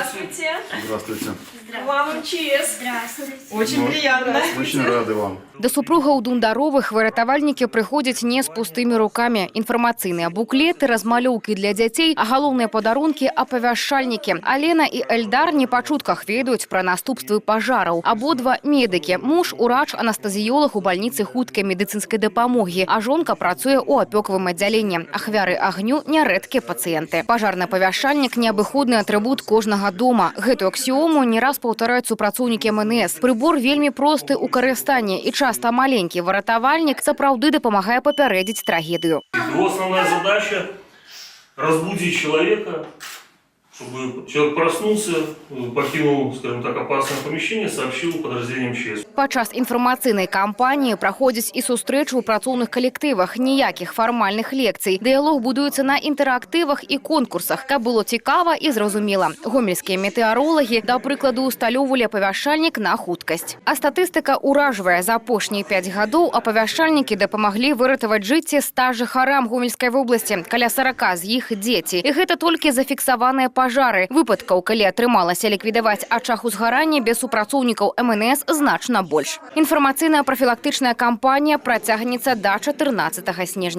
Здравствуйте. Здравствуйте. Вам МЧС. Здравствуйте. Очень приятно. Очень рады вам. Да супругаў Дундаровых выратавальнікі прыходзяць не з пустымі рукамі. Інфармацыйныя буклеты, размалёўкі для дзяцей, а галоўныя падарункі – апавяшальнікі. Алена і Эльдар не па чутках ведаюць пра наступствы пажараў. Абодва медыкі. Муж – урач-анастэзіёлог у бальніцы хуткай медыцынскай дапамогі, а жонка працуе ў апёкавым аддзяленні. Ахвяры агню – нярэдкія пацыенты. Пажарны апавяшальнік – неабыходны атрыбут кожнага дома. Гэтую аксіому не раз паўтараюць супрацоўнікі МНС. Прыбор вельмі просты ў карыстанні і часто маленький выратавальнік сапраўды дапамагае папярэдзіць трагедыю. Его основная задача – разбудить человека, чтобы человек проснулся, покинул, скажем так, опасное помещение, сообщил подразделениям МЧС. Падчас інфармацыйнай кампаніі праходзіць і сустрэчы ў працоўных калектывах, ніякіх фармальных лекцый. Дыялог будуецца на інтэрактывах і конкурсах, каб было цікава і зразумела. Гомельскія метэаролагі, да прыкладу, усталёўвалі апавяшальнік на хуткасць. А статыстыка ўражвае. За апошнія 5 гадоў апавяшальнікі дапамаглі выратаваць жыцці 100 жыхарам Гомельскай вобласці, каля 40 з іх дзеці. І гэта толькі зафіксаваныя пажары. Выпадкаў, калі атрымалася ліквідаваць ачаг узгарання без супрацоўнікаў МНС, значна больш. Інфармацыйная прафілактычная кампанія працягнецца да 14 снежня.